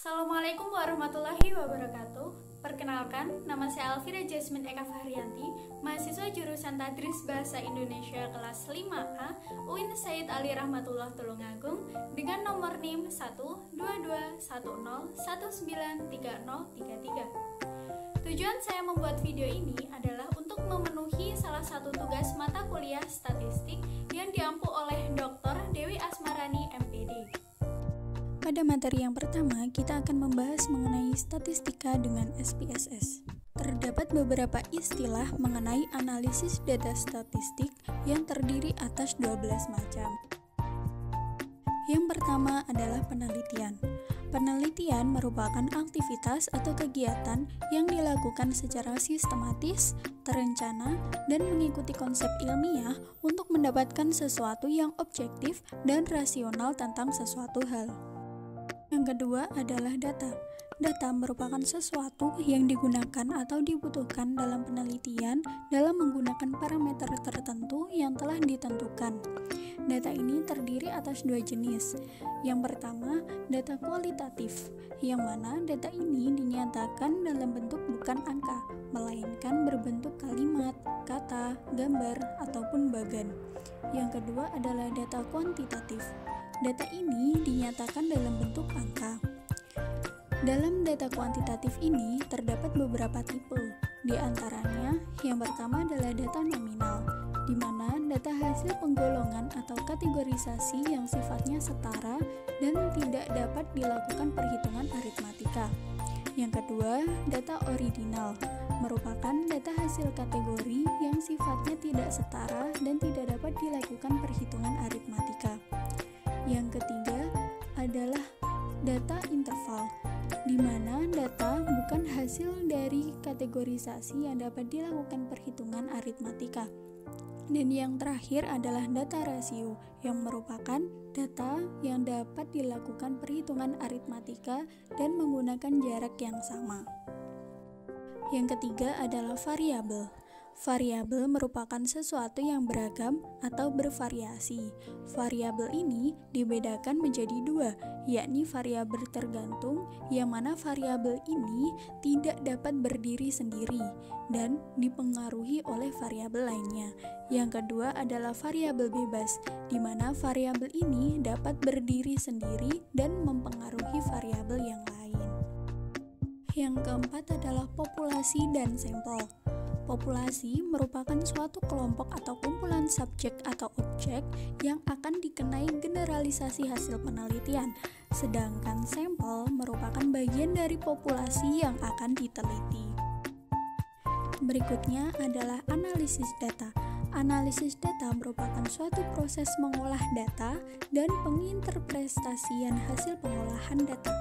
Assalamualaikum warahmatullahi wabarakatuh. Perkenalkan, nama saya Alvira Jasmine Eka Fahrianti, mahasiswa jurusan Tadris Bahasa Indonesia kelas 5A UIN Said Ali Rahmatullah Tulungagung dengan nomor NIM 12210193033. Tujuan saya membuat video ini adalah untuk memenuhi salah satu tugas mata kuliah statistik yang diampu oleh Dr. Dewi Asmarani MPD. Pada materi yang pertama, kita akan membahas mengenai statistika dengan SPSS. Terdapat beberapa istilah mengenai analisis data statistik yang terdiri atas 12 macam. Yang pertama adalah penelitian. Penelitian merupakan aktivitas atau kegiatan yang dilakukan secara sistematis, terencana, dan mengikuti konsep ilmiah untuk mendapatkan sesuatu yang objektif dan rasional tentang sesuatu hal. Yang kedua adalah data. Data merupakan sesuatu yang digunakan atau dibutuhkan dalam penelitian dalam menggunakan parameter tertentu yang telah ditentukan. Data ini terdiri atas dua jenis. Yang pertama, data kualitatif, yang mana data ini dinyatakan dalam bentuk bukan angka, melainkan berbentuk kalimat, kata, gambar, ataupun bagan. Yang kedua adalah data kuantitatif. Data ini dinyatakan dalam bentuk angka. Dalam data kuantitatif ini terdapat beberapa tipe. Di antaranya, yang pertama adalah data nominal, di mana data hasil penggolongan atau kategorisasi yang sifatnya setara dan tidak dapat dilakukan perhitungan aritmatika. Yang kedua, data ordinal, merupakan data hasil kategori yang sifatnya tidak setara dan tidak dapat dilakukan perhitungan aritmatika. Yang ketiga adalah data interval, di mana data bukan hasil dari kategorisasi yang dapat dilakukan perhitungan aritmatika. Dan yang terakhir adalah data rasio, yang merupakan data yang dapat dilakukan perhitungan aritmatika dan menggunakan jarak yang sama. Yang ketiga adalah variabel. Variabel merupakan sesuatu yang beragam atau bervariasi. Variabel ini dibedakan menjadi dua, yakni variabel tergantung, yang mana variabel ini tidak dapat berdiri sendiri dan dipengaruhi oleh variabel lainnya. Yang kedua adalah variabel bebas, di mana variabel ini dapat berdiri sendiri dan mempengaruhi variabel yang lain. Yang keempat adalah populasi dan sampel. Populasi merupakan suatu kelompok atau kumpulan subjek atau objek yang akan dikenai generalisasi hasil penelitian, sedangkan sampel merupakan bagian dari populasi yang akan diteliti. Berikutnya adalah analisis data. Analisis data merupakan suatu proses mengolah data dan penginterpretasian hasil pengolahan data.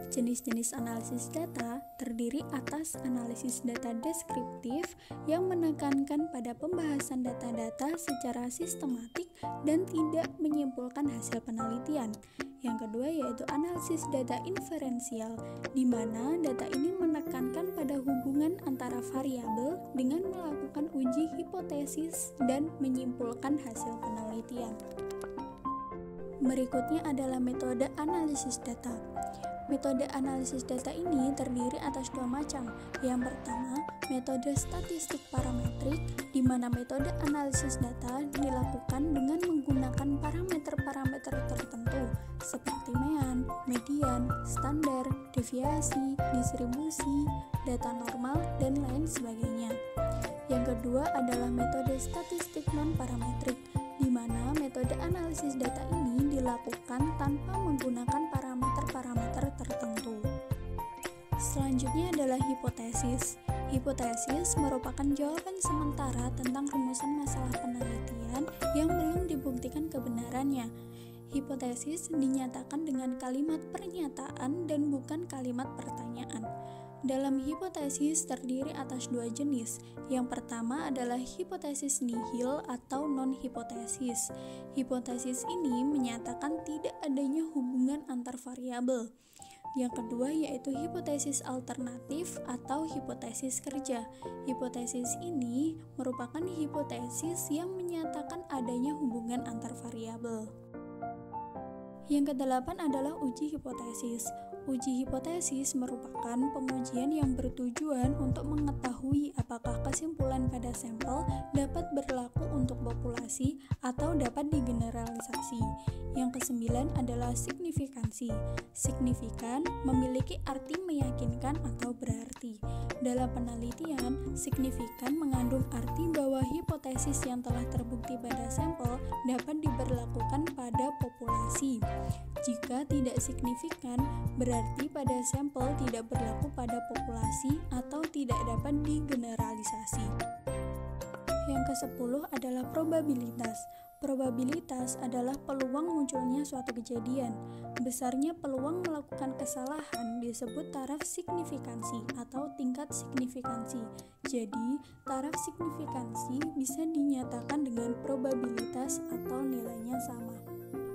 Jenis-jenis analisis data terdiri atas analisis data deskriptif yang menekankan pada pembahasan data-data secara sistematik dan tidak menyimpulkan hasil penelitian. Yang kedua yaitu analisis data inferensial, di mana data ini menekankan pada hubungan antara variabel dengan melakukan uji hipotesis dan menyimpulkan hasil penelitian. Berikutnya adalah metode analisis data. Metode analisis data ini terdiri atas dua macam. Yang pertama, metode statistik parametrik, di mana metode analisis data dilakukan dengan menggunakan parameter-parameter tertentu seperti mean, median, standar, deviasi, distribusi, data normal, dan lain sebagainya. Yang kedua adalah metode statistik non-parametrik, di mana metode analisis data ini dilakukan tanpa menggunakan parameter-parameter tertentu. Selanjutnya adalah hipotesis. Hipotesis merupakan jawaban sementara tentang rumusan masalah penelitian yang belum dibuktikan kebenarannya. Hipotesis dinyatakan dengan kalimat pernyataan dan bukan kalimat pertanyaan. Dalam hipotesis terdiri atas dua jenis. Yang pertama adalah hipotesis nihil atau non-hipotesis. Hipotesis ini menyatakan tidak adanya hubungan antar variabel. Yang kedua yaitu hipotesis alternatif atau hipotesis kerja. Hipotesis ini merupakan hipotesis yang menyatakan adanya hubungan antar variabel. Yang kedelapan adalah uji hipotesis. Uji hipotesis merupakan pengujian yang bertujuan untuk mengetahui apakah kesimpulan pada sampel dapat berlaku untuk populasi atau dapat digeneralisasi. Yang kesembilan adalah signifikansi. Signifikan memiliki arti meyakinkan atau berarti. Dalam penelitian, signifikan mengandung arti bahwa hipotesis yang telah terbukti pada sampel dapat diberlakukan pada populasi. Jika tidak signifikan, berarti pada sampel tidak berlaku pada populasi atau tidak dapat digeneralisasi. Yang ke-10 adalah probabilitas. Probabilitas adalah peluang munculnya suatu kejadian. Besarnya peluang melakukan kesalahan disebut taraf signifikansi atau tingkat signifikansi. Jadi, taraf signifikansi bisa dinyatakan dengan probabilitas atau nilainya sama.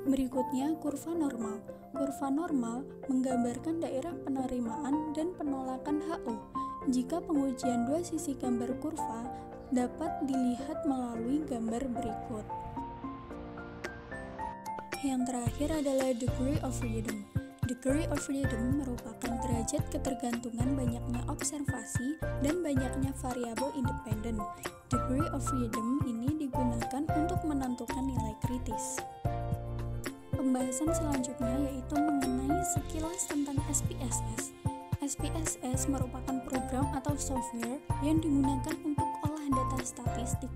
Berikutnya, kurva normal. Kurva normal menggambarkan daerah penerimaan dan penolakan HO. Jika pengujian dua sisi gambar kurva dapat dilihat melalui gambar berikut. Yang terakhir adalah degree of freedom. Degree of freedom merupakan derajat ketergantungan banyaknya observasi dan banyaknya variabel independen. Degree of freedom ini digunakan untuk menentukan nilai kritis. Pembahasan selanjutnya yaitu mengenai sekilas tentang SPSS. SPSS merupakan program atau software yang digunakan untuk olah data statistik.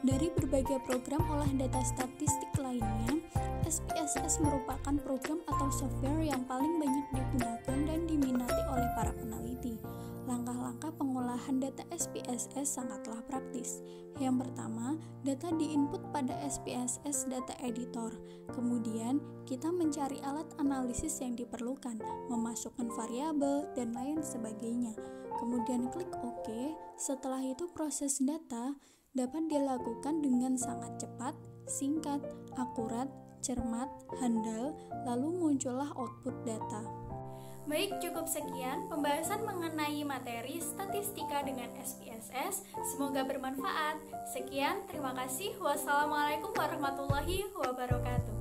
Dari berbagai program olah data statistik lainnya, SPSS merupakan program atau software yang paling banyak digunakan dan diminati oleh para peneliti. Langkah-langkah pengolahan data SPSS sangatlah praktis. Yang pertama, data diinput pada SPSS data editor. Kemudian, kita mencari alat analisis yang diperlukan, memasukkan variabel, dan lain sebagainya. Kemudian klik OK. Setelah itu proses data dapat dilakukan dengan sangat cepat, singkat, akurat, cermat, handal, lalu muncullah output data. Baik, cukup sekian pembahasan mengenai materi statistika dengan SPSS. Semoga bermanfaat. Sekian, terima kasih. Wassalamualaikum warahmatullahi wabarakatuh.